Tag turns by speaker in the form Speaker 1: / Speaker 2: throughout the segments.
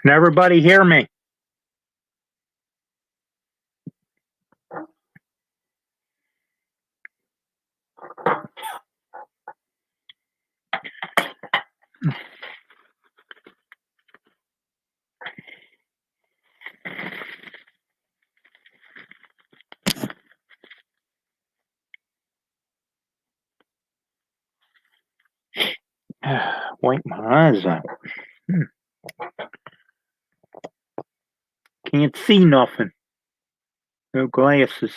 Speaker 1: Can everybody hear me? Wipe my eyes out. Can't see nothing. No glasses.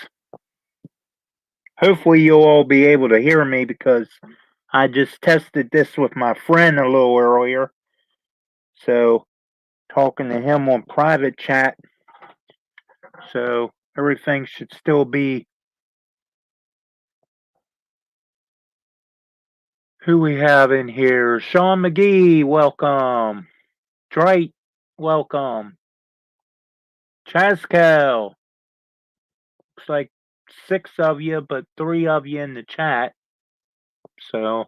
Speaker 1: Hopefully you'll all be able to hear me because I just tested this with my friend a little earlier. So talking to him on private chat. So everything should still be. Who we have in here? Sean McGee, welcome. Drake, welcome. Chaskel. Looks like 6 of you, but 3 of you in the chat. So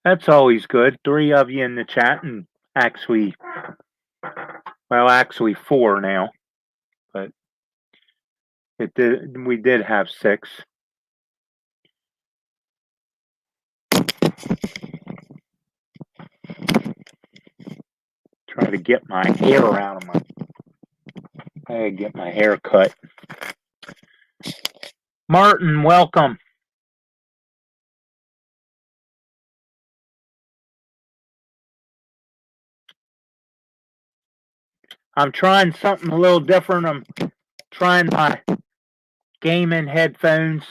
Speaker 1: that's always good. 3 of you in the chat, and actually 4 now. But we did have 6. Try to get my hair out of my. I gotta get my hair cut. Martin, welcome. I'm trying something a little different. I'm trying my gaming headphones.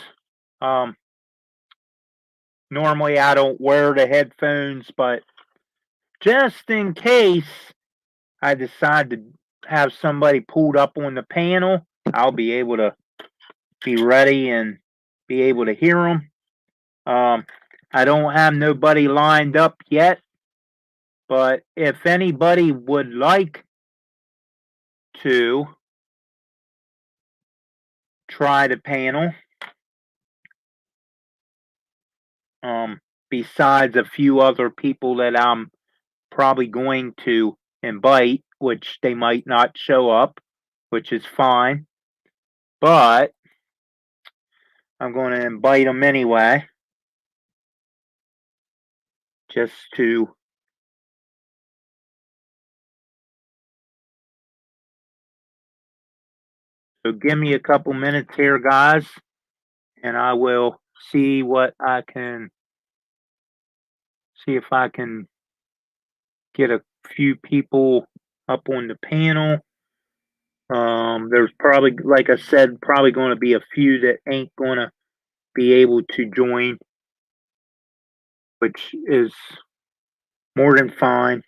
Speaker 1: Normally I don't wear the headphones, but just in case I decide to have somebody pulled up on the panel, I'll be able to be ready and be able to hear them. I don't have nobody lined up yet, but if anybody would like to try the panel, besides a few other people that I'm probably going to invite, which they might not show up, which is fine, but I'm going to invite them anyway, just to so give me a couple minutes here, guys, and I will see what I can see if I can get a few people up on the panel. There's probably, like I said, probably going to be a few that ain't going to be able to join, which is more than fine.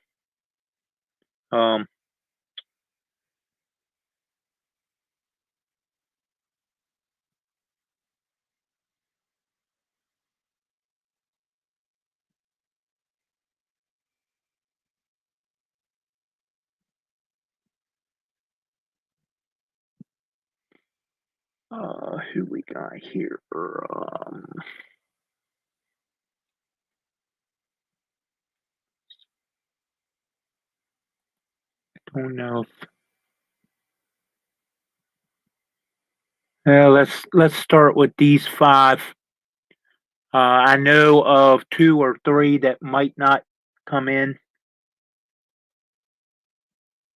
Speaker 1: Who we got here? Don't know. Let's start with these 5. I know of 2 or 3 that might not come in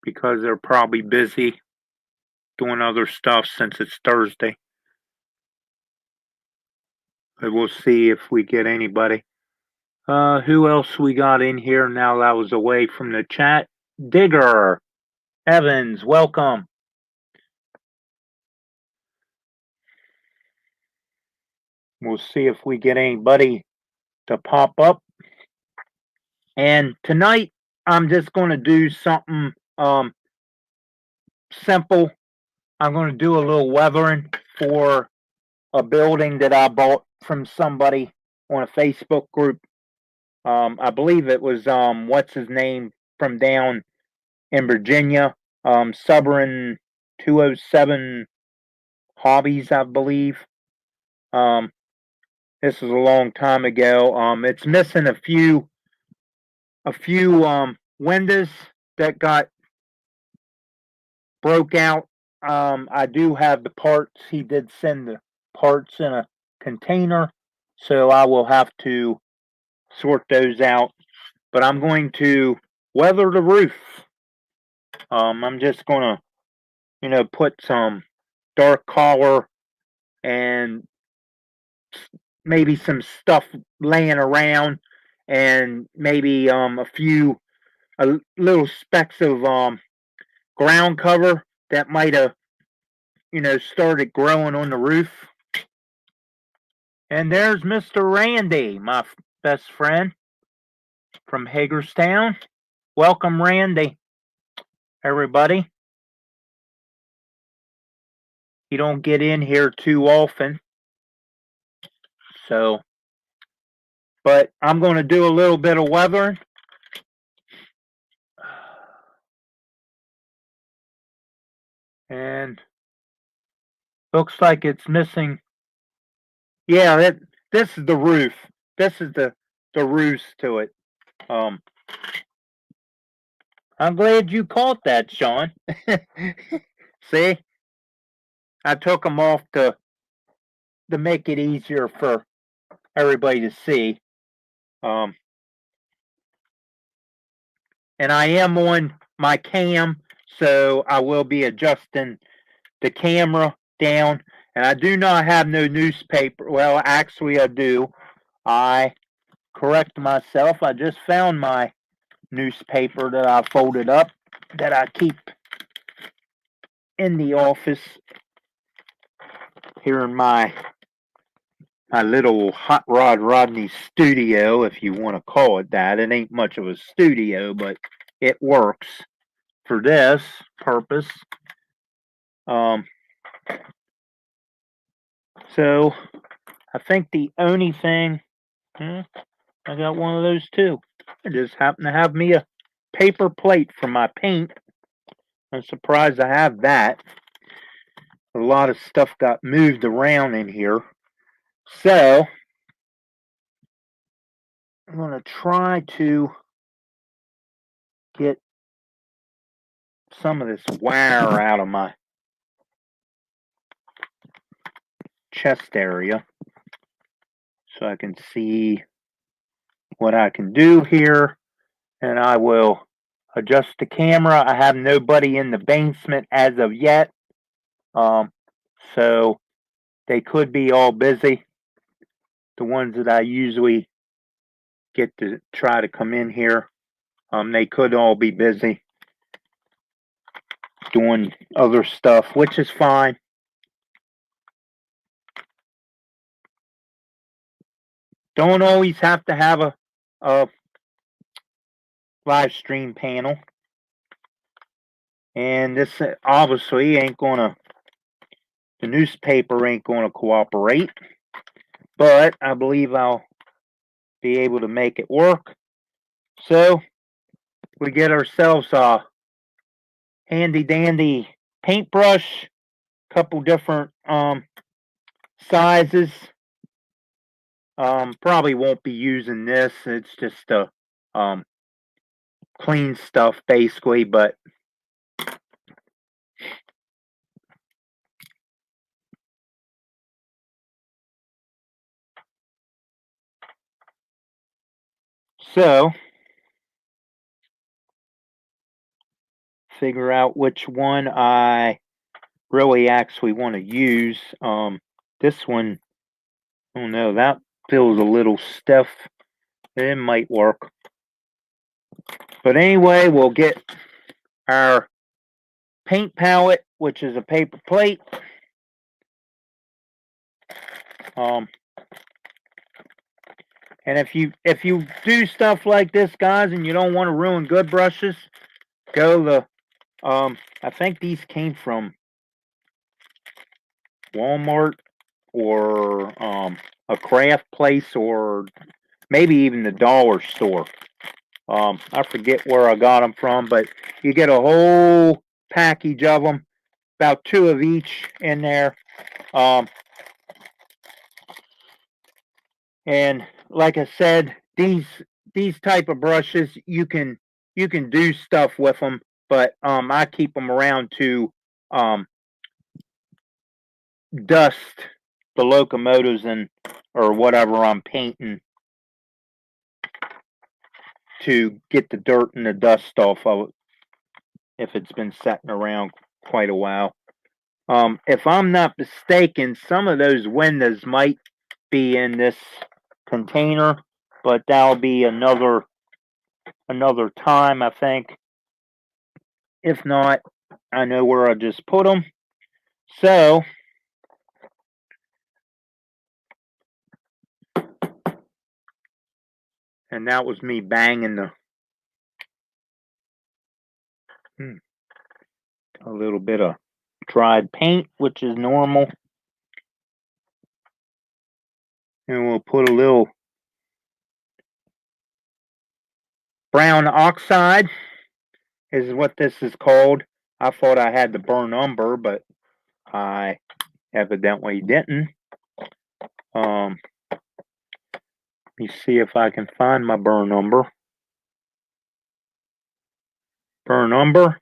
Speaker 1: because they're probably busy doing other stuff since it's Thursday. But we'll see if we get anybody. Who else we got in here now that I was away from the chat? Digger Evans, welcome. We'll see if we get anybody to pop up. And tonight, I'm just going to do something simple. I'm going to do a little weathering for a building that I bought from somebody on a Facebook group. I believe it was what's his name from down in Virginia, Suburban 207 Hobbies, I believe. Um, this was a long time ago. It's missing a few windows that got broke out. I do have the parts. He did send the parts in a container, so I will have to sort those out. But I'm going to weather the roof. I'm just gonna, put some dark color and maybe some stuff laying around, and maybe a little specks of ground cover that might have started growing on the roof. And there's Mr. Randy, my best friend from Hagerstown. Welcome, Randy, everybody. You don't get in here too often, so, but I'm going to do a little bit of weathering. And looks like it's missing. Yeah, this is the roof. This is the roost to it. I'm glad you caught that, Sean. See, I took them off to make it easier for everybody to see. And I am on my cam, so I will be adjusting the camera down. And I do not have no newspaper. Well, actually, I do. I correct myself. I just found my newspaper that I folded up that I keep in the office here in my little Hot Rod Rodney studio, if you want to call it that. It ain't much of a studio, but it works for this purpose. So I think the only thing, I got one of those too. I just happen to have me a paper plate for my paint. I'm surprised I have that. A lot of stuff got moved around in here. So I'm going to try to get some of this wire out of my chest area so I can see what I can do here. And I will adjust the camera. I have nobody in the basement as of yet. So they could be all busy. The ones that I usually get to try to come in here, they could all be busy doing other stuff, which is fine. Don't always have to have a live stream panel. And this obviously ain't gonna, the newspaper ain't gonna cooperate, but I believe I'll be able to make it work. So we get ourselves a handy dandy paintbrush, couple different sizes. Probably won't be using this. It's just a clean stuff basically, but so figure out which one I really actually want to use. This one, oh no, that feels a little stiff. It might work. But anyway, we'll get our paint palette, which is a paper plate. And if you do stuff like this, guys, and you don't want to ruin good brushes, go the I think these came from Walmart or a craft place or maybe even the dollar store. I forget where I got them from, but you get a whole package of them, about 2 of each in there. And like I said, these type of brushes you can do stuff with them, but I keep them around to um, dust the locomotives and or whatever I'm painting to get the dirt and the dust off of it if it's been sitting around quite a while. If I'm not mistaken, some of those windows might be in this container, but that'll be another time, I think. If not, I know where I just put them. So, and that was me banging a little bit of dried paint, which is normal. And we'll put a little brown oxide, is what this is called. I thought I had the burn umber, but I evidently didn't. Let me see if I can find my burn umber. Burn umber.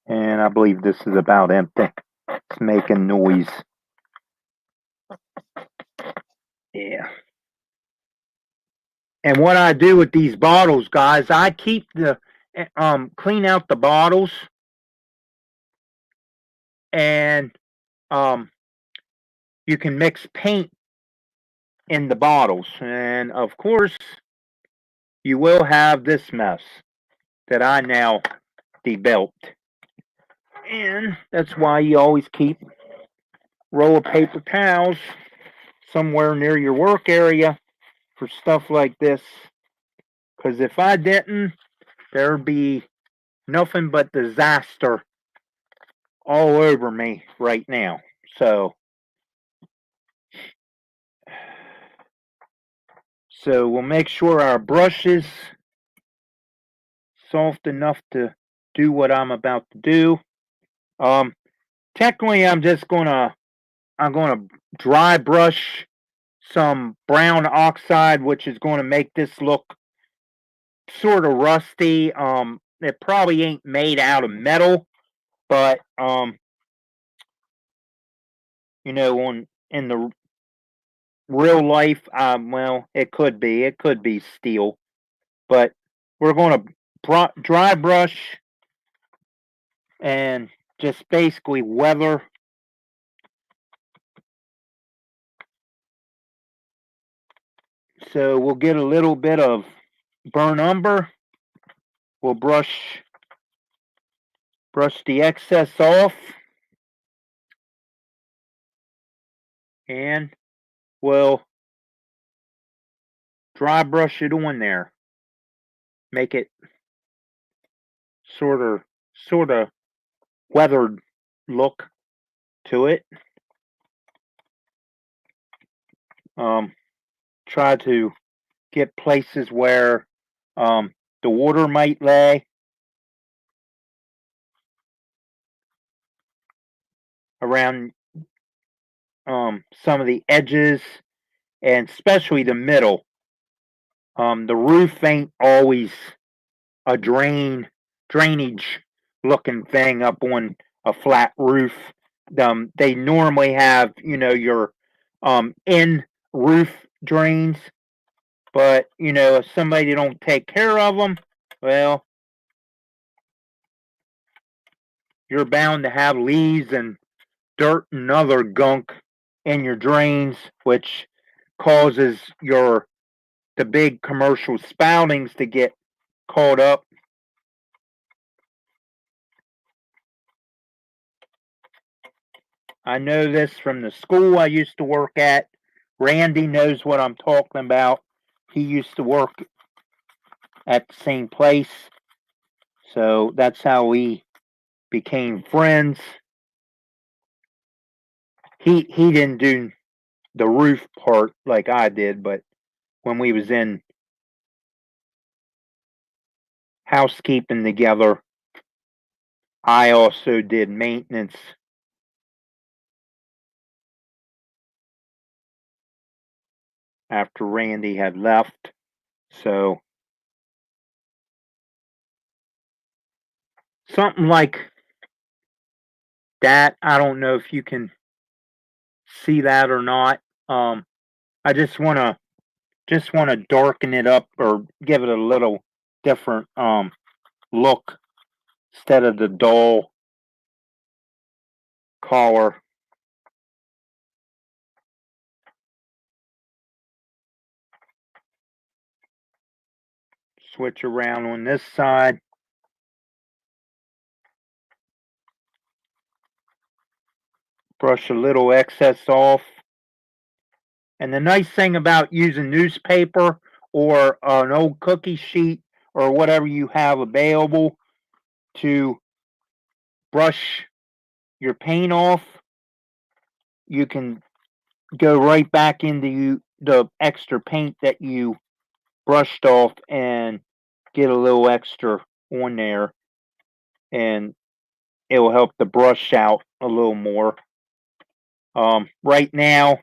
Speaker 1: And I believe this is about empty. It's making noise. Yeah. And what I do with these bottles, guys, I keep the clean out the bottles and you can mix paint in the bottles. And of course, you will have this mess that I now debuilt. And that's why you always keep roll of paper towels somewhere near your work area for stuff like this. Because if I didn't, there'd be nothing but disaster all over me right now. So we'll make sure our brush is soft enough to do what I'm about to do. Technically, I'm gonna dry brush some brown oxide, which is going to make this look sort of rusty. It probably ain't made out of metal, but you know, in the real life, well, it could be. It could be steel, but we're going to dry brush and just basically weather. So we'll get a little bit of burn umber. We'll brush the excess off, and we'll dry brush it on there. Make it sort of weathered look to it. Try to get places where the water might lay around some of the edges and especially the middle. The roof ain't always a drainage looking thing up on a flat roof. They normally have, you know, your in roof drains, but you know, if somebody don't take care of them, well, you're bound to have leaves and dirt and other gunk in your drains, which causes the big commercial spoutings to get caught up. I know this from the school I used to work at. Randy knows what I'm talking about. He used to work at the same place. So that's how we became friends. he didn't do the roof part like I did, but when we was in housekeeping together, I also did maintenance after Randy had left. So something like that. I don't know if you can see that or not. I just wanna darken it up or give it a little different look instead of the dull color. Switch around on this side. Brush a little excess off. And the nice thing about using newspaper or an old cookie sheet or whatever you have available to brush your paint off, you can go right back into the extra paint that you brushed off and get a little extra on there, and it will help the brush out a little more. Right now,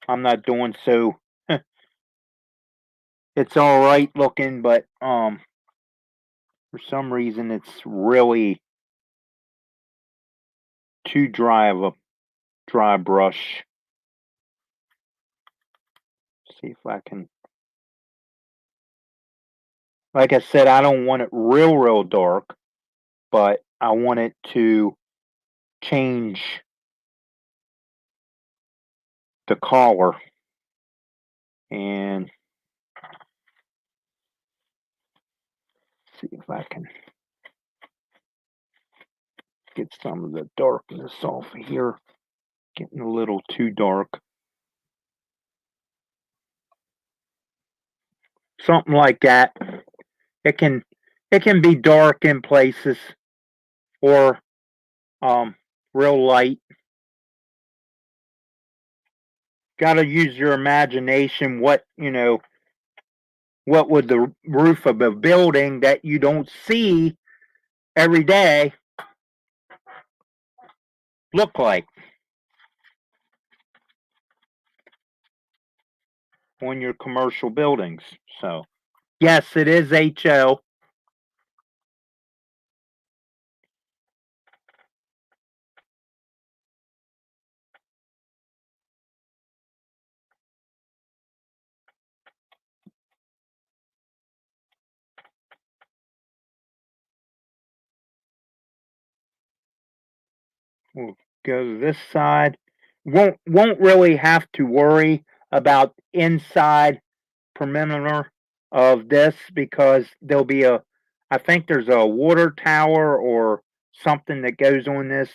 Speaker 1: I'm not doing so. It's all right looking, but for some reason, it's really too dry of a dry brush. See if I can. Like I said, I don't want it real dark, but I want it to change the color. And see if I can get some of the darkness off of here. Getting a little too dark. Something like that. It can be dark in places or real light. Got to use your imagination. What would the roof of a building that you don't see every day look like on your commercial buildings? So, yes, it is HO. We'll go to this side. Won't really have to worry about inside perimeter of this because there'll be I think there's a water tower or something that goes on this.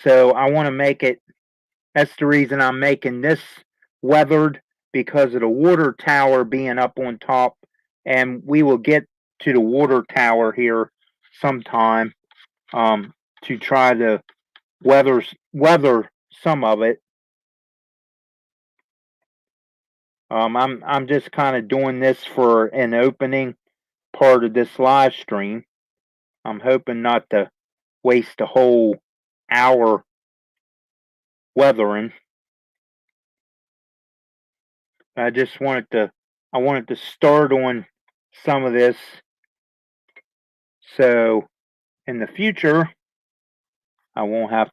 Speaker 1: So I want to make it, that's the reason I'm making this weathered, because of the water tower being up on top. And we will get to the water tower here sometime to try to weather some of it. I'm just kind of doing this for an opening part of this live stream. I'm hoping not to waste a whole hour weathering. I wanted to start on some of this so in the future I won't have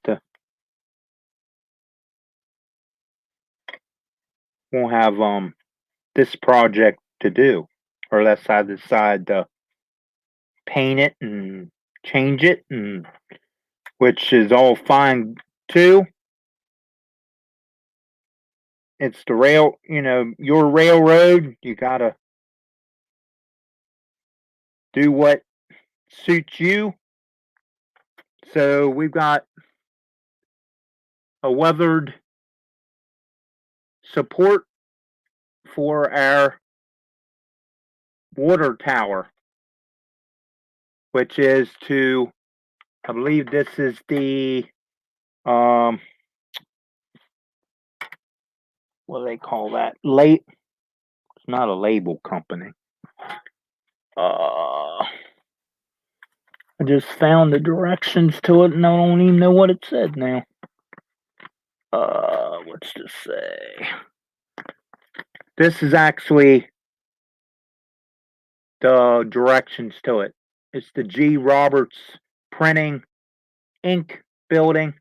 Speaker 1: this project to do, unless I decide to paint it and change it, and which is all fine too. It's the your railroad. You gotta do what suits you. So we've got a weathered support for our water tower, which is I believe this is the, what do they call that? It's not a label company. I just found the directions to it and I don't even know what it said now. What's this say? This is actually the directions to it. It's the G. Roberts Printing Ink Building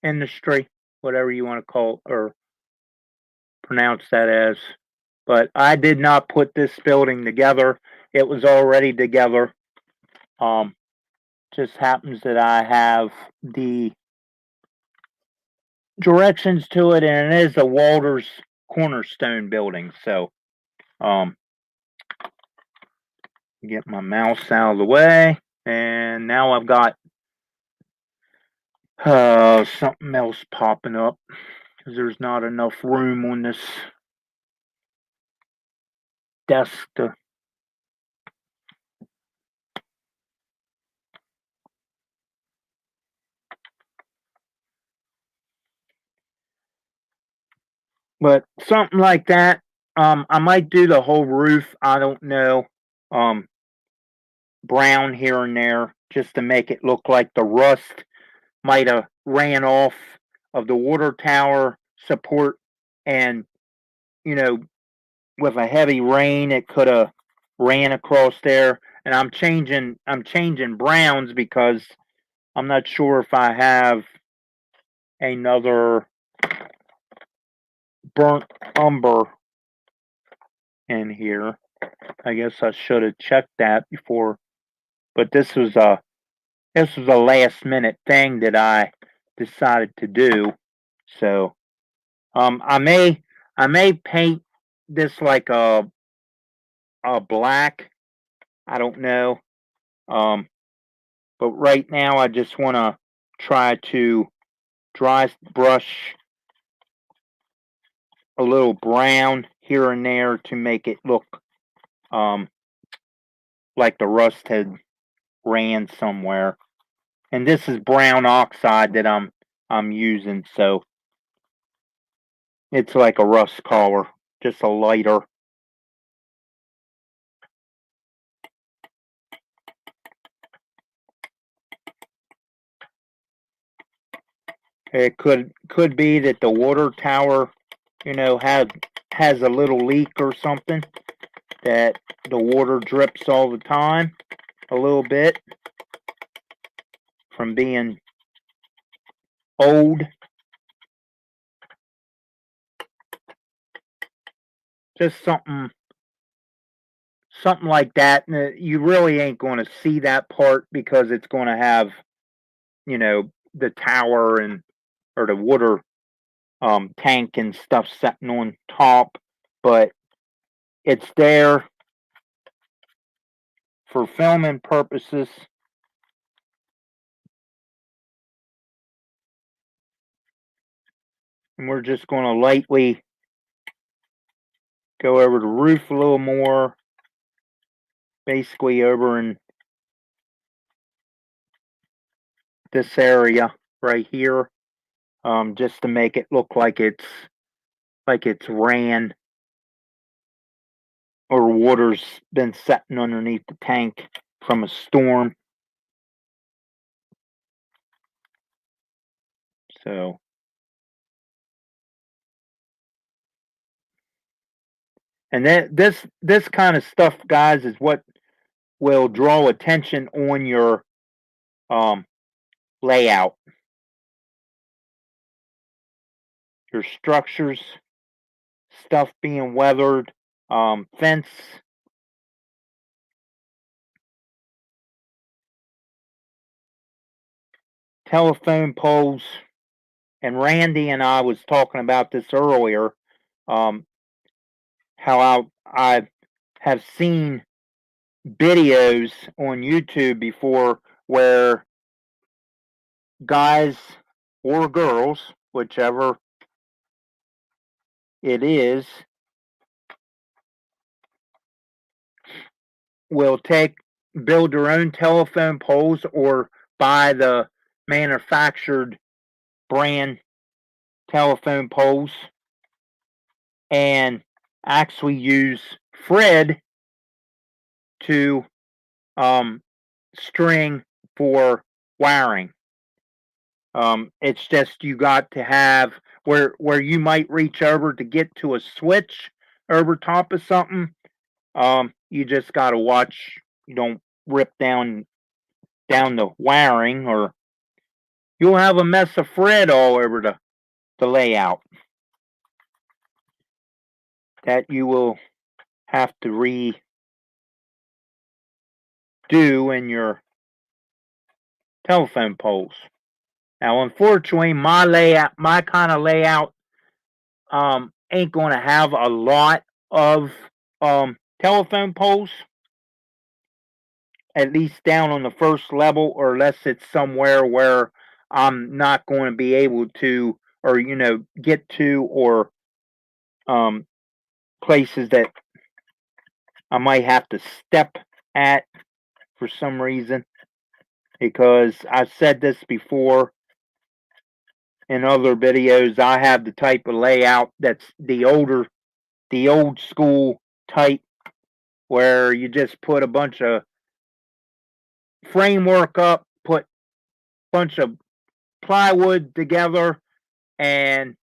Speaker 1: Industry, whatever you want to call or pronounce that as. But I did not put this building together. It was already together. Just happens that I have the directions to it, and it is a Walters Cornerstone building. So, get my mouse out of the way, and now I've got something else popping up because there's not enough room on this desk to. But something like that. I might do the whole roof. I don't know. Brown here and there just to make it look like the rust might have ran off of the water tower support, and you know, with a heavy rain, it could have ran across there. And I'm changing browns because I'm not sure if I have another burnt umber in here. I guess I should have checked that before, but this was a last minute thing that I decided to do. So I may paint this like a black. I don't know. But right now I just want to try to dry brush a little brown here and there to make it look like the rust had ran somewhere. And this is brown oxide that I'm using, so it's like a rust color, just a lighter. It could be that the water tower, has a little leak or something, that the water drips all the time a little bit from being old. Just something like that. You really ain't going to see that part because it's going to have, the tower and or the water tank and stuff sitting on top, but it's there for filming purposes. And we're just going to lightly go over the roof a little more, basically over in this area right here, just to make it look like it's ran or water's been sitting underneath the tank from a storm. So, and this kind of stuff, guys, is what will draw attention on your layout, your structures, stuff being weathered, fence, telephone poles. And Randy and I was talking about this earlier, how I have seen videos on YouTube before where guys or girls, whichever it is, will build their own telephone poles or buy the manufactured brand telephone poles and actually use Fred to string for wiring. It's just you got to have where you might reach over to get to a switch over top of something. You just got to watch you don't rip down the wiring, or you'll have a mess of Fred all over the layout that you will have to redo in your telephone poles. Now, unfortunately, my kind of layout, ain't going to have a lot of telephone poles, at least down on the first level, or unless it's somewhere where I'm not going to be able to, or get to, or um, places that I might have to step at for some reason. Because I've said this before in other videos, I have the type of layout that's the old school type, where you just put a bunch of framework up, put a bunch of plywood together, and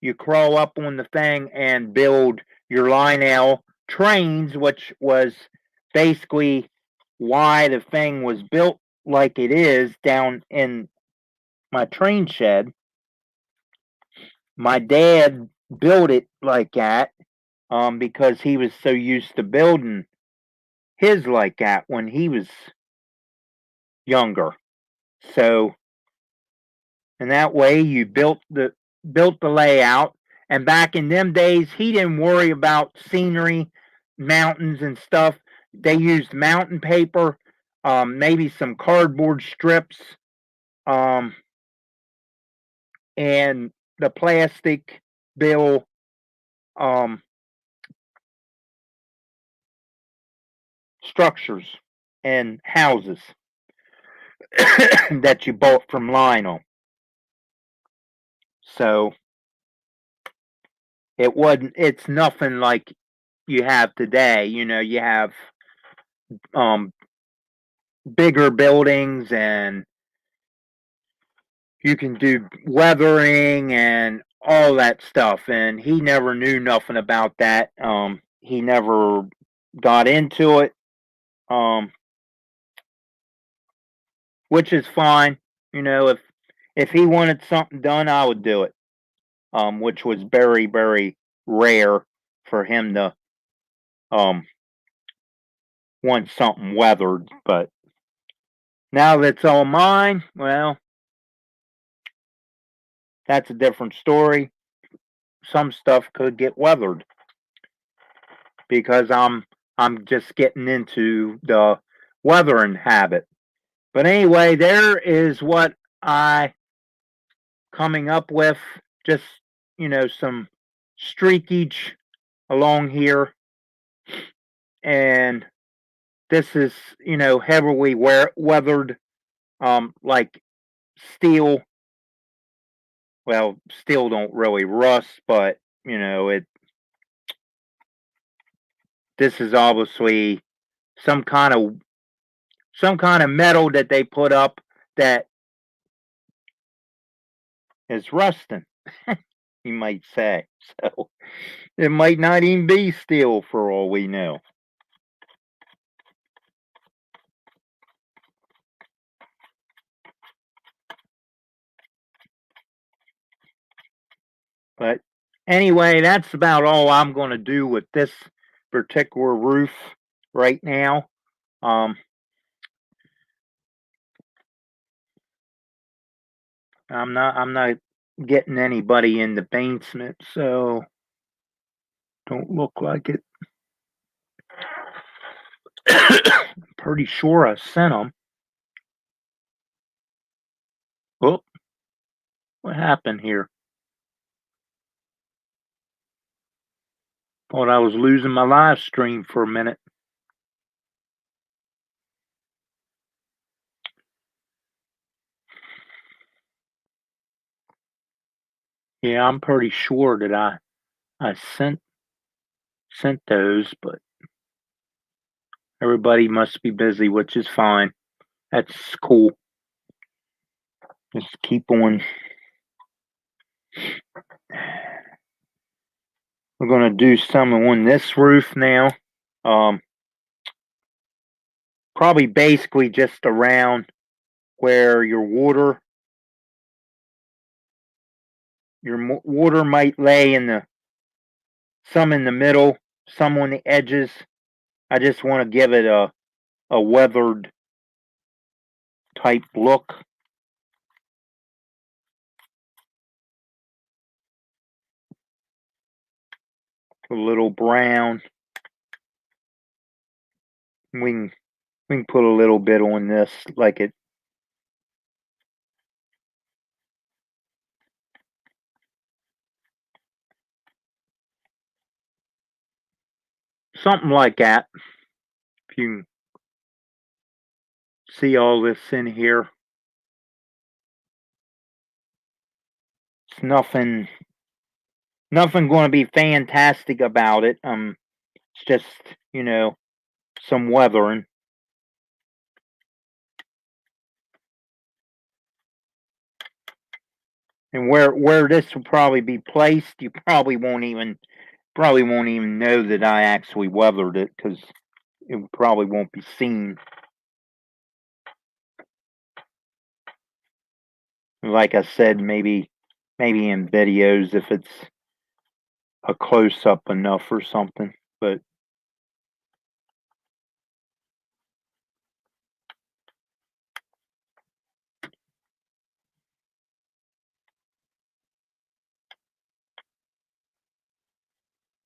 Speaker 1: you crawl up on the thing and build your Lionel trains, which was basically why the thing was built like it is down in my train shed. My dad built it like that because he was so used to building his like that when he was younger. So, and that way you built the layout. And back in them days, he didn't worry about scenery, mountains and stuff. They used mountain paper, maybe some cardboard strips, um, and the plastic bill um, structures and houses that you bought from Lionel. So it's nothing like you have today. You have um, bigger buildings, and you can do weathering and all that stuff. And he never knew nothing about that. He never got into it, um, which is fine. If he wanted something done, I would do it. Which was very, very rare for him to um, want something weathered. But now that it's all mine, well, that's a different story. Some stuff could get weathered because I'm just getting into the weathering habit. But anyway, there is what I coming up with. Just some streakage along here, and this is heavily weathered, like steel. Well, steel don't really rust, but it. This is obviously some kind of metal that they put up that is rusting. You might say. So it might not even be steel for all we know. But anyway, that's about all I'm going to do with this particular roof right now. I'm not getting anybody in the basement, so don't look like it. Pretty sure I sent them. Oh, what happened here? Thought I was losing my live stream for a minute. Yeah, I'm pretty sure that I sent those, but everybody must be busy, which is fine. That's cool. Just keep on. We're gonna do some on this roof now. Um, Probably basically just around where your water might lay in the some in the middle, some on the edges. I just want to give it a weathered type look. A little brown. We can put a little bit on this, like it something like that. If you can see all this in here, it's nothing going to be fantastic about it. It's just some weathering. And where this will probably be placed, you probably won't even know that I actually weathered it because it probably won't be seen. Like I said, maybe in videos if it's a close up enough or something. But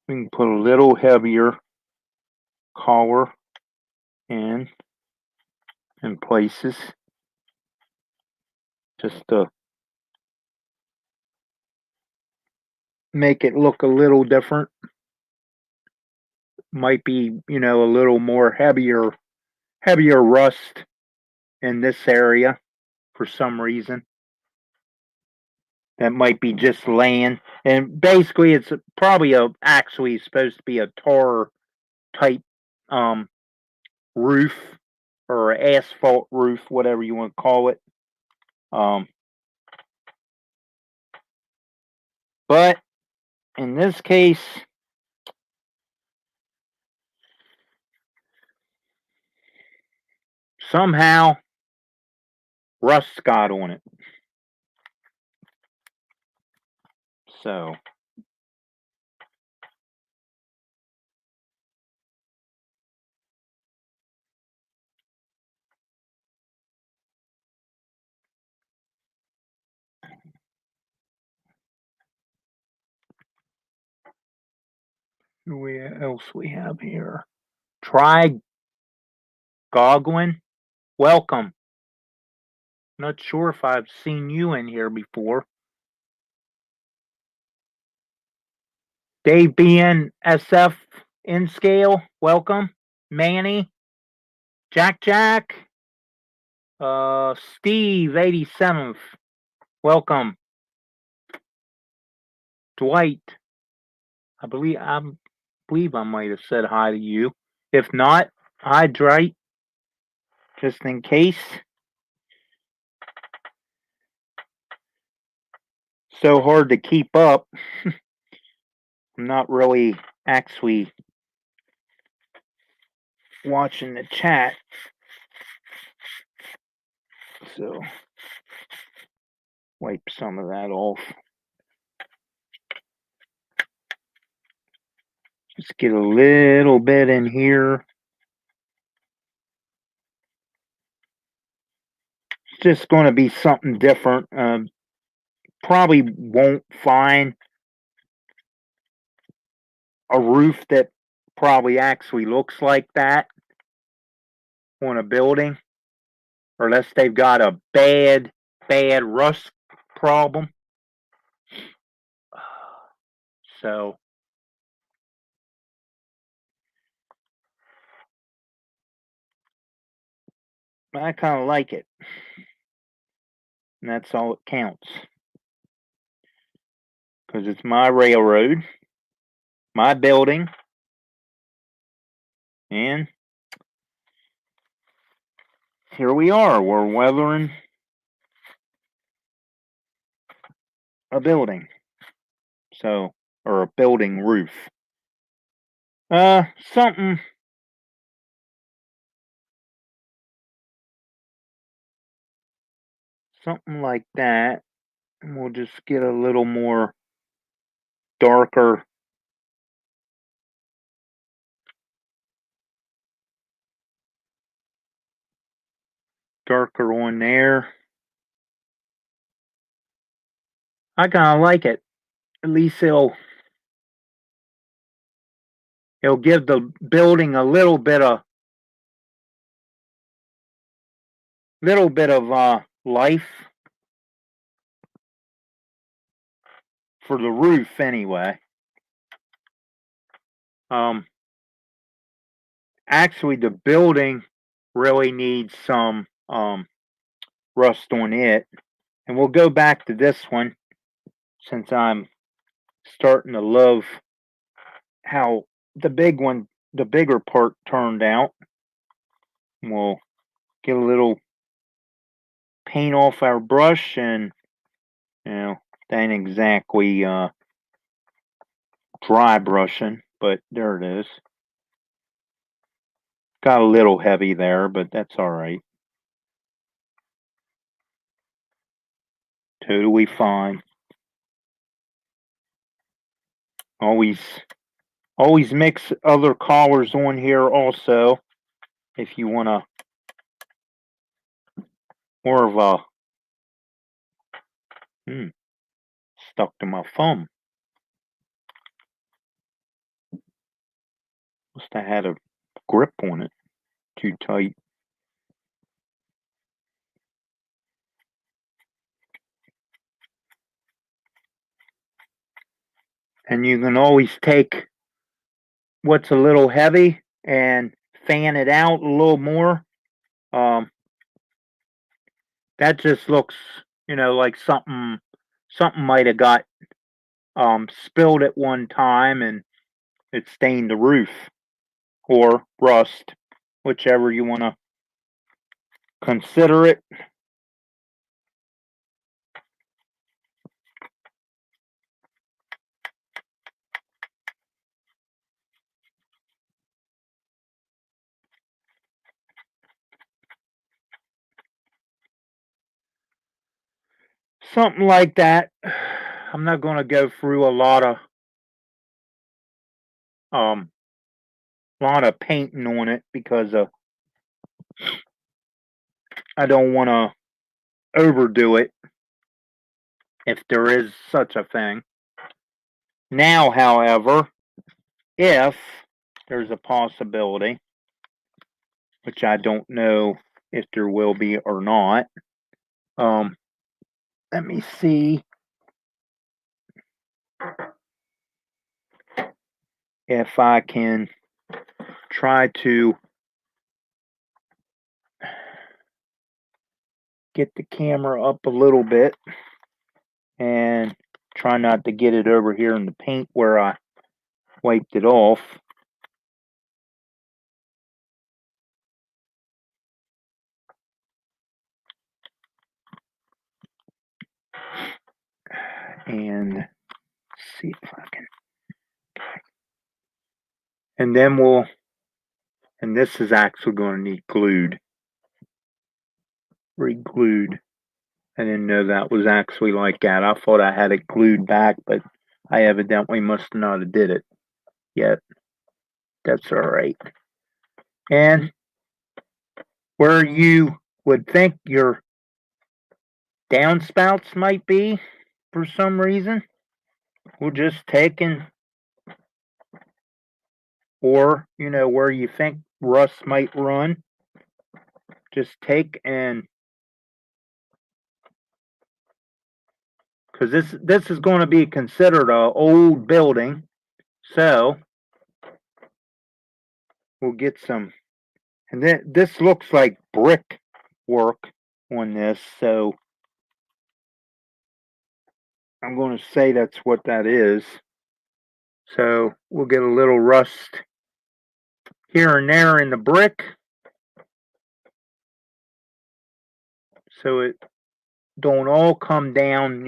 Speaker 1: we can put a little heavier collar in places just to make it look a little different. Might be, a little more heavier rust in this area for some reason. That might be just laying. And basically it's probably actually supposed to be a tar type um roof or asphalt roof, whatever you want to call it. Um but in this case, somehow rust got on it. So what else we have here? Try Goglin. Welcome. Not sure if I've seen you in here before. Dave BNSF in scale. Welcome. Manny. Jack. Steve 87th. Welcome. Dwight. I believe I might have said hi to you. If not, hi Dwight. Just in case. So hard to keep up. I'm not really actually watching the chat. So wipe some of that off. Just get a little bit in here. It's just going to be something different. Probably won't find a roof that probably actually looks like that on a building, unless they've got a bad rust problem. So I kind of like it, and that's all that counts. because it's my railroad, my building, and here we are. We're weathering a building, so, or a building roof. Something like that. And we'll just get a little more darker on there. I kind of like it. At least it'll give the building a little bit of life for the roof anyway. Actually, the building really needs some rust on it, and we'll go back to this one since I'm starting to love how the bigger part turned out. We'll get a little paint off our brush, and that ain't exactly dry brushing, but there it is. Got a little heavy there, but that's all right. Totally fine. Always mix other colors on here also if you want to more of a stuck to my thumb. Must have had a grip on it too tight. And you can always take what's a little heavy and fan it out a little more. That just looks, like something might have got spilled at one time and it stained the roof, or rust, whichever you want to consider it. Something like that. I'm not going to go through a lot of painting on it because I don't want to overdo it, if there is such a thing. Now, however, if there's a possibility, which I don't know if there will be or not, let me see if I can try to get the camera up a little bit and try not to get it over here in the paint where I wiped it off. And see if I can. And then and this is actually going to need glued. Re-glued. I didn't know that was actually like that. I thought I had it glued back, but I evidently must not have did it yet. That's all right. And where you would think your downspouts might be for some reason, we'll just take or where you think rust might run, just take and, because this is going to be considered a old building, so we'll get some. And then this looks like brick work on this, so I'm going to say that's what that is. So we'll get a little rust here and there in the brick, so it don't all come down,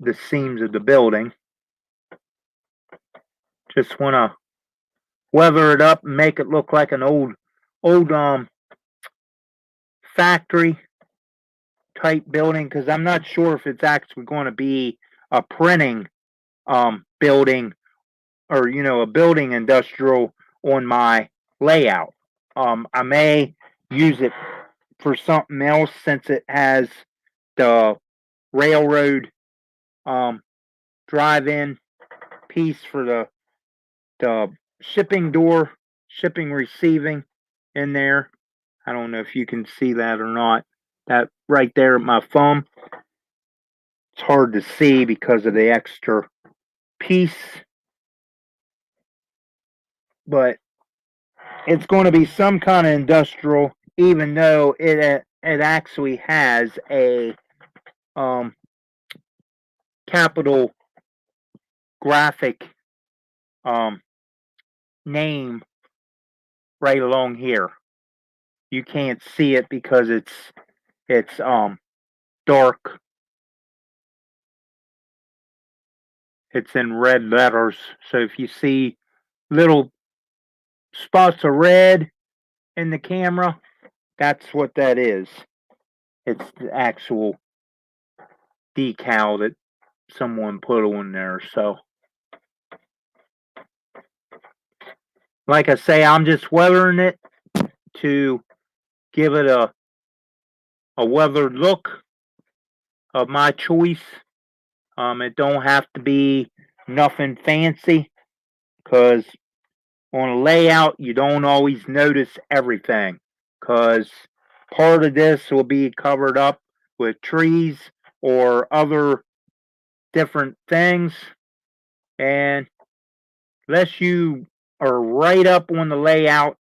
Speaker 1: the seams of the building. Just want to weather it up and make it look like an old factory type building, because I'm not sure if it's actually going to be a printing building, or a building industrial on my layout. I may use it for something else, since it has the railroad drive-in piece for the shipping door, shipping receiving in there. I don't know if you can see that or not. That right there at my thumb. It's hard to see because of the extra piece, but it's going to be some kind of industrial, even though it actually has a capital graphic name right along here. You can't see it because it's dark. It's in red letters. So if you see little spots of red in the camera, that's what that is. It's the actual decal that someone put on there. So, like I say, I'm just weathering it to give it a weathered look of my choice. It don't have to be nothing fancy, because on a layout you don't always notice everything, because part of this will be covered up with trees or other different things, and unless you are right up on the layout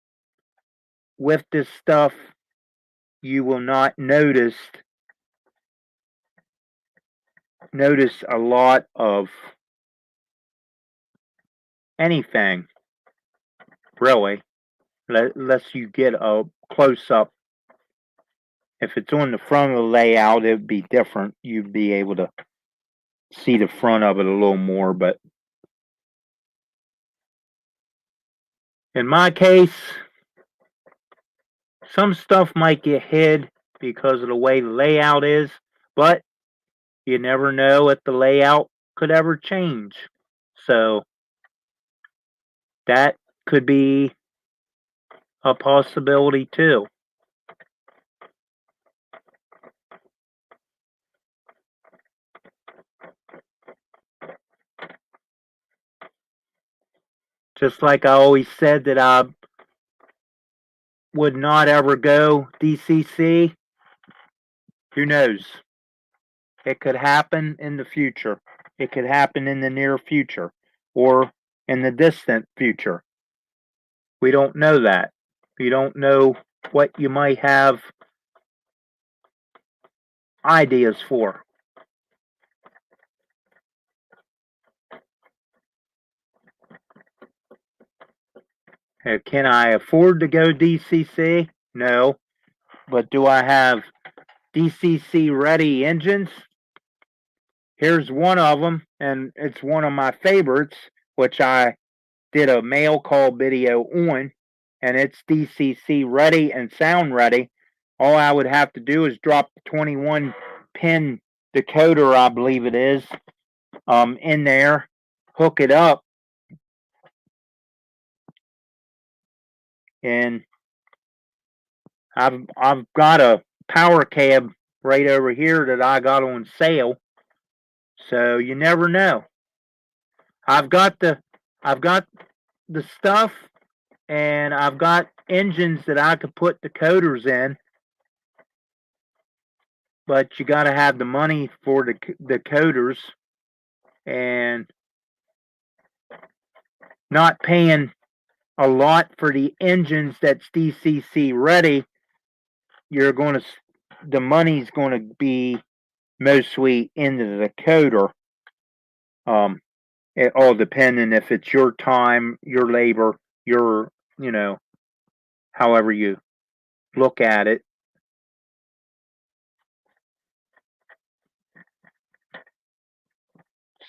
Speaker 1: with this stuff, you will not notice a lot of anything, really, unless you get a close up. If it's on the front of the layout, it would be different. You'd be able to see the front of it a little more, but in my case, some stuff might get hid because of the way the layout is, but you never know if the layout could ever change. So that could be a possibility too. Just like I always said that I would not ever go DCC, who knows? It could happen in the future. It could happen in the near future or in the distant future. We don't know that. We don't know what you might have ideas for. Can I afford to go DCC? No. But do I have DCC ready engines? Here's one of them, and it's one of my favorites, which I did a mail call video on, and it's DCC ready and sound ready. All I would have to do is drop the 21 pin decoder, I believe it is, in there, hook it up, and I've got a power cab right over here that I got on sale. So you never know. I've got the stuff, and I've got engines that I could put decoders in, but you got to have the money for the decoders, and not paying a lot for the engines that's DCC ready. The money's going to be mostly into the coder. It all depending if it's your time, your labor, your, you know, however you look at it.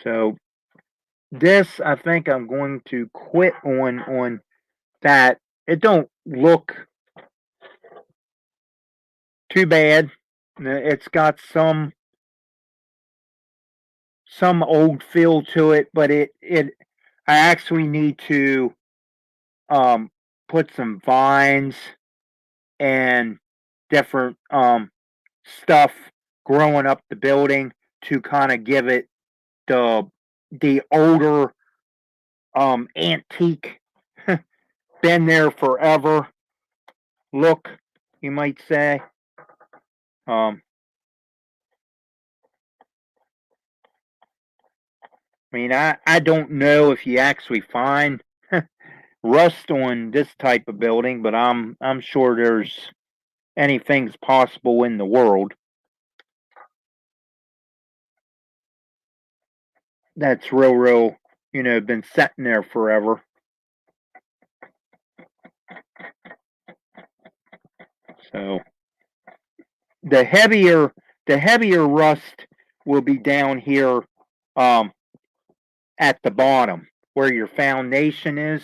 Speaker 1: So this, I think I'm going to quit on that. It don't look too bad. It's got some old feel to it, but it I actually need to um put some vines and different stuff growing up the building to kind of give it the older antique been there forever look, you might say. um I mean, I don't know if you actually find rust on this type of building, but I'm sure there's anything's possible in the world that's real, been sitting there forever. So the heavier the heavier rust will be down here, um at the bottom where your foundation is.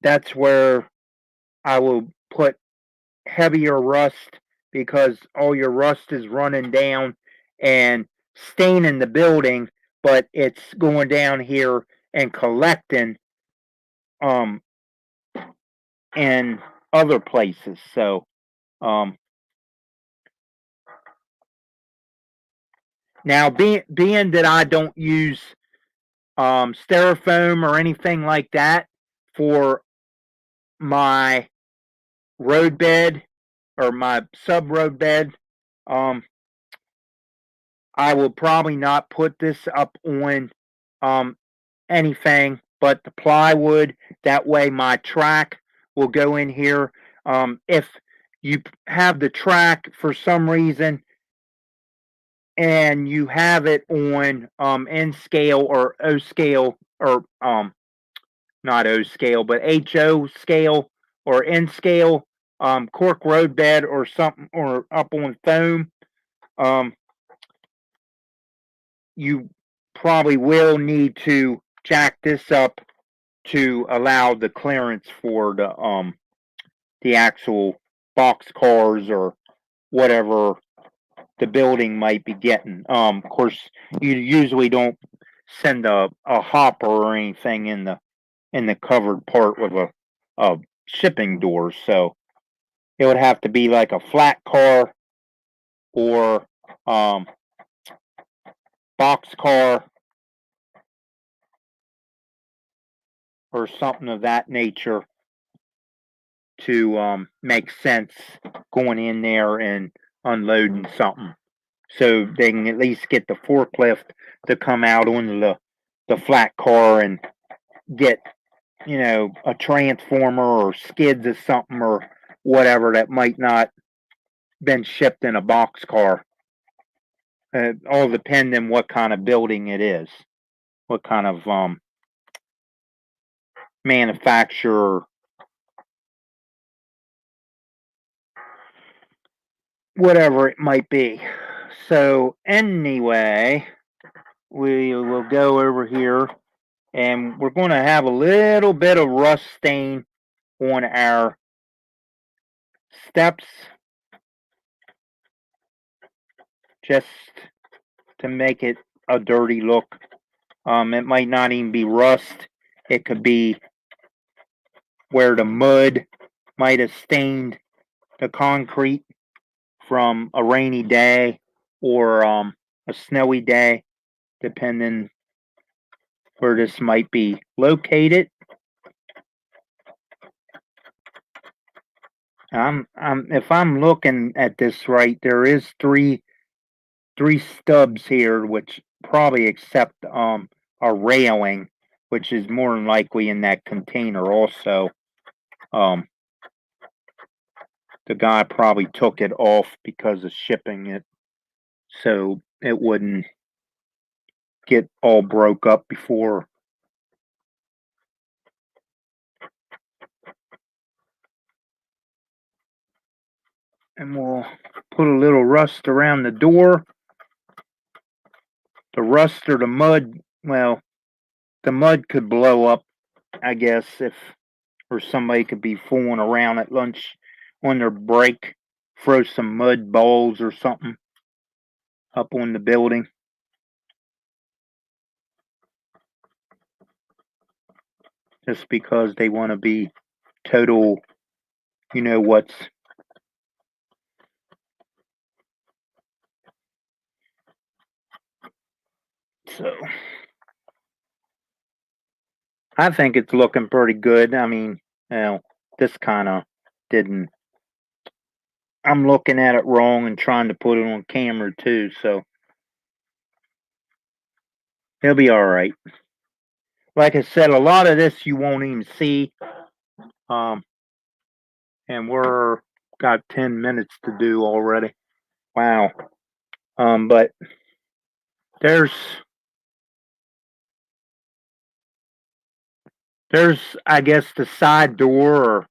Speaker 1: That's where I will put heavier rust because all your rust is running down and staining the building, but it's going down here and collecting um in other places. So um now being that I don't use styrofoam or anything like that for my road bed or my sub road bed, um I will probably not put this up on um anything but the plywood. That way my track will go in here. If you have the track for some reason and you have it on N scale or O scale, or not O scale but HO scale or N scale, cork road bed or something, or up on foam, um, you probably will need to jack this up to allow the clearance for the actual box cars or whatever the building might be getting. Of course, you usually don't send a hopper or anything in the covered part with a shipping door, so it would have to be like a flat car or um, box car or something of that nature to make sense going in there and unloading something, so they can at least get the forklift to come out onto the flat car and get, a transformer or skids or something or whatever that might not been shipped in a box car. All depending what kind of building it is, what kind of manufacturer, whatever it might be. So anyway, we will go over here and we're going to have a little bit of rust stain on our steps just to make it a dirty look. It might not even be rust. It could be where the mud might have stained the concrete from a rainy day or a snowy day, depending where this might be located. If I'm looking at this right, there is three stubs here, which probably accept a railing, which is more than likely in that container also. Um, the guy probably took it off because of shipping it. so it wouldn't get all broke up before. And we'll put a little rust around the door. The rust or the mud, well, the mud could blow up, I guess, if or somebody could be fooling around at lunch on their break, throw some mud balls or something up on the building. Just because they want to be total, you know what's. So I think it's looking pretty good. I mean, this kind of didn't. I'm looking at it wrong and trying to put it on camera too, so it'll be all right. Like I said, a lot of this you won't even see. And we're got 10 minutes to do already. Wow. But there's I guess the side door or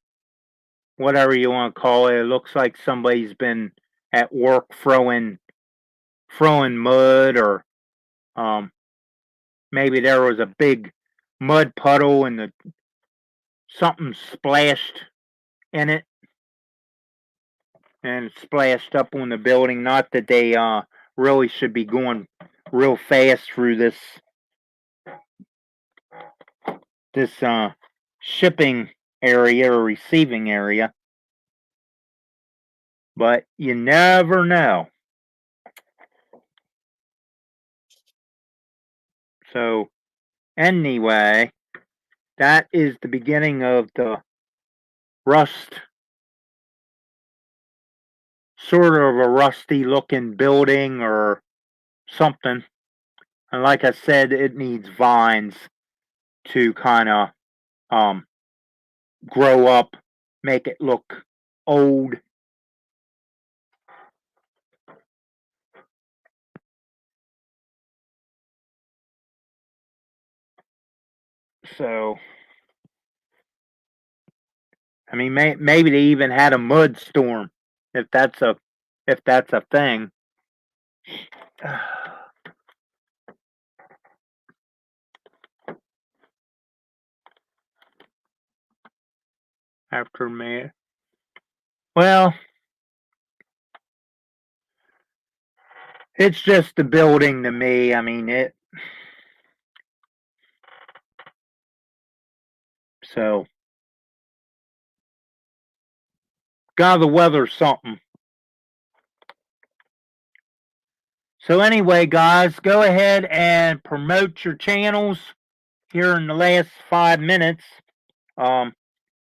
Speaker 1: whatever you want to call it. It looks like somebody's been at work throwing mud or maybe there was a big mud puddle and something splashed in it and splashed up on the building. Not that they really should be going real fast through this shipping area or receiving area, but you never know. So anyway, that is the beginning of the rust, sort of a rusty looking building or something. And like I said, it needs vines to kind of grow up, make it look old. So, I mean, maybe they even had a mud storm, if that's a thing. After May, well, it's just a building to me. I mean it. So, God, the weather's something. So anyway, guys, go ahead and promote your channels here in the last 5 minutes.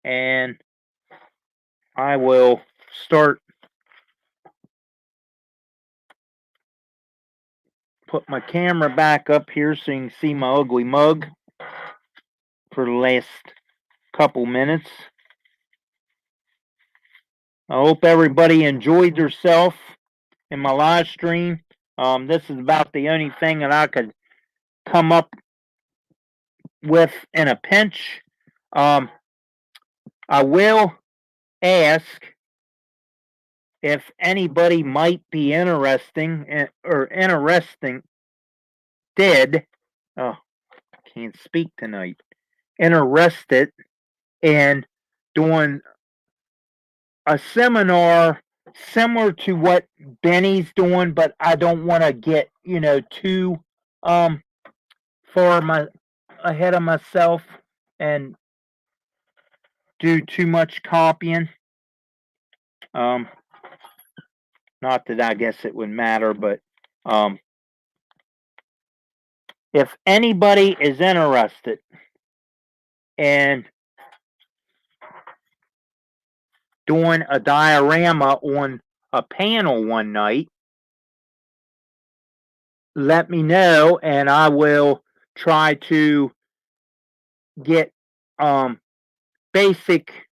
Speaker 1: And I will start put my camera back up here so you can see my ugly mug for the last couple minutes. I hope everybody enjoyed themselves in my live stream. This is about the only thing that I could come up with in a pinch. I will ask if anybody might be interesting or interesting did oh I can't speak tonight interested in doing a seminar similar to what Benny's doing, but I don't want to get too far ahead of myself and do too much copying. Not that I guess it would matter, but if anybody is interested in doing a diorama on a panel one night, let me know and I will try to get basic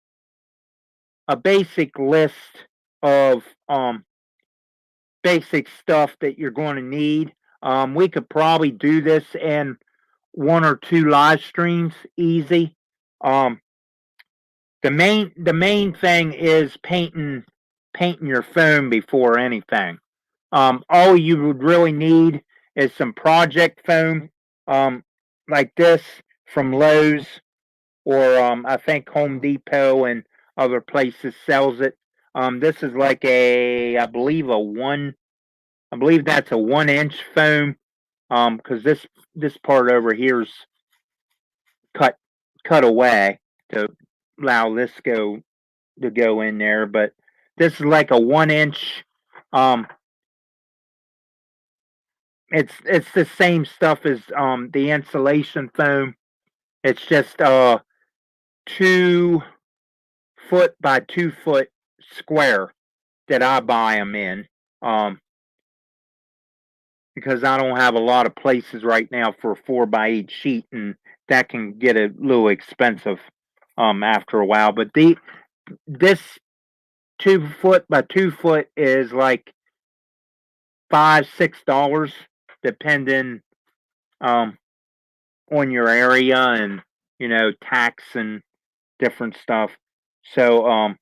Speaker 1: a basic list of basic stuff that you're going to need. We could probably do this in 1 or 2 live streams easy. The main thing is painting your phone before anything. All you would really need is some project foam, um, like this from Lowe's, or I think Home Depot and other places sells it. This is like I believe that's a 1 inch foam. Because this part over here is cut away to allow this to go in there, but this is like a 1 inch. Um, it's the same stuff as the insulation foam. It's just 2 foot by 2 foot square that I buy them in. Because I don't have a lot of places right now for a 4x8 sheet, and that can get a little expensive after a while. But this 2 foot by 2 foot is like $5-6, depending on your area and tax and different stuff. So I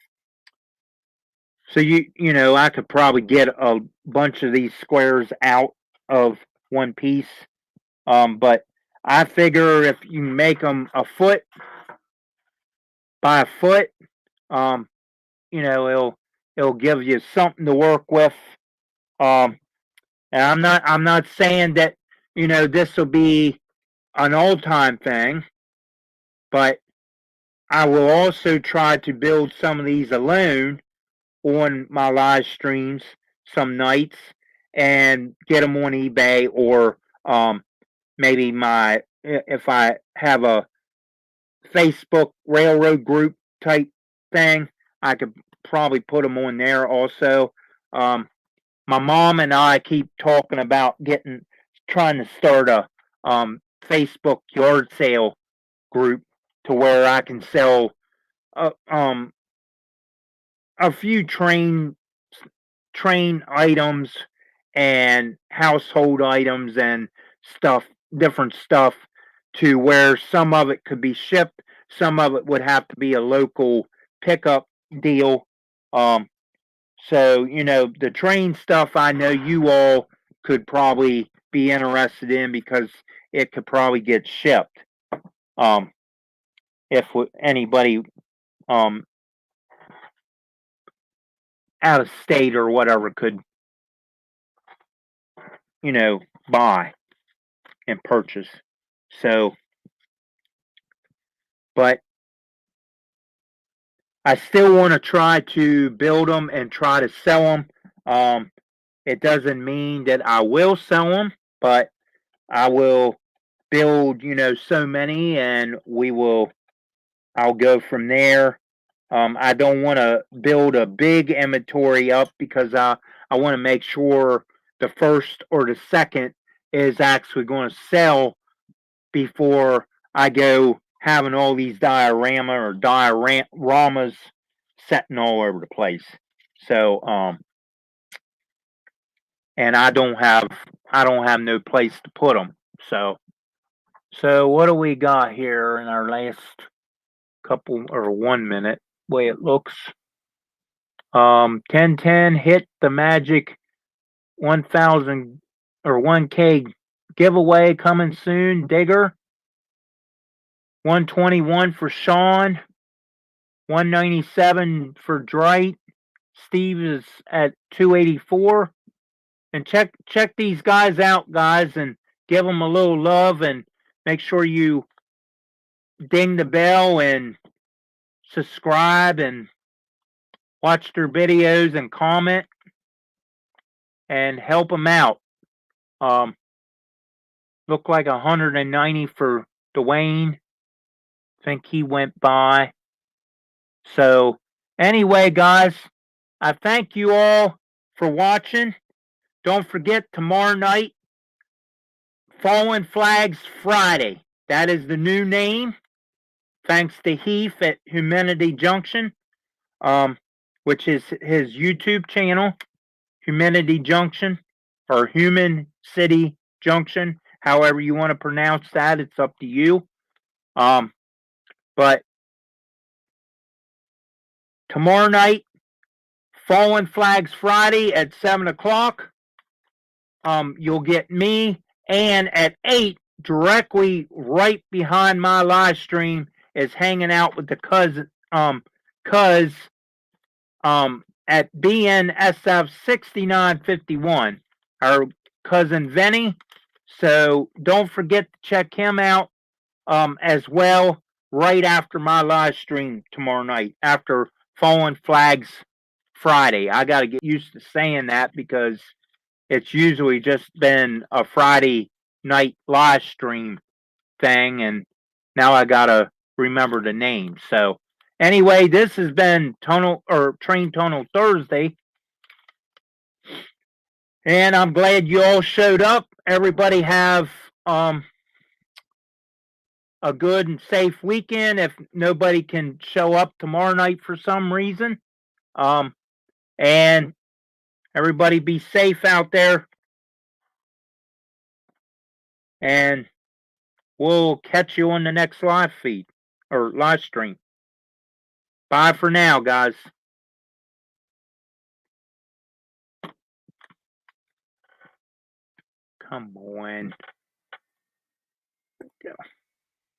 Speaker 1: could probably get a bunch of these squares out of one piece. But I figure if you make them a foot by a foot, it'll give you something to work with. And I'm not saying that this will be an all time thing, but I will also try to build some of these alone on my live streams some nights and get them on eBay, or maybe if I have a Facebook railroad group type thing, I could probably put them on there also. My mom and I keep talking about trying to start a Facebook yard sale group to where I can sell a few train items and household items and different stuff, to where some of it could be shipped, some of it would have to be a local pickup deal. So the train stuff, I know you all could probably be interested in, because it could probably get shipped. If anybody out of state or whatever could buy and purchase. So, but I still want to try to build them and try to sell them. It doesn't mean that I will sell them, but I will build, so many, and I'll go from there. I don't want to build a big inventory up, because I want to make sure the first or the second is actually going to sell before I go having all these dioramas setting all over the place. So, and I don't have no place to put them. So what do we got here in our last couple, or 1 minute, way it looks? 1010 hit the magic 1,000 or 1K giveaway coming soon. Digger 121 for Sean, 197 for Dwight. Steve is at 284. And check these guys out, guys, and give them a little love, and make sure you ding the bell and subscribe and watch their videos and comment and help them out. Look like 190 for Dwayne. Think he went by. So anyway, guys, I thank you all for watching. Don't forget, tomorrow night, Fallen Flags Friday. That is the new name, thanks to Heath at Humanity Junction, which is his YouTube channel. Humanity Junction or Human City Junction, however you want to pronounce that. It's up to you. But tomorrow night, Fallen Flags Friday at 7 o'clock. You'll get me, and at 8, directly right behind my live stream is hanging out with the cuz at BNSF 6951, our cousin Vinny. So don't forget to check him out as well right after my live stream tomorrow night, after Fallen Flags Friday. I got to get used to saying that because it's usually just been a Friday night live stream thing, and now I got to remember the name. So anyway, this has been Train Tunnel Thursday, and I'm glad you all showed up. Everybody have a good and safe weekend. If nobody can show up tomorrow night for some reason, and everybody be safe out there, and we'll catch you on the next live feed or live stream. Bye for now, guys. Come on. Go.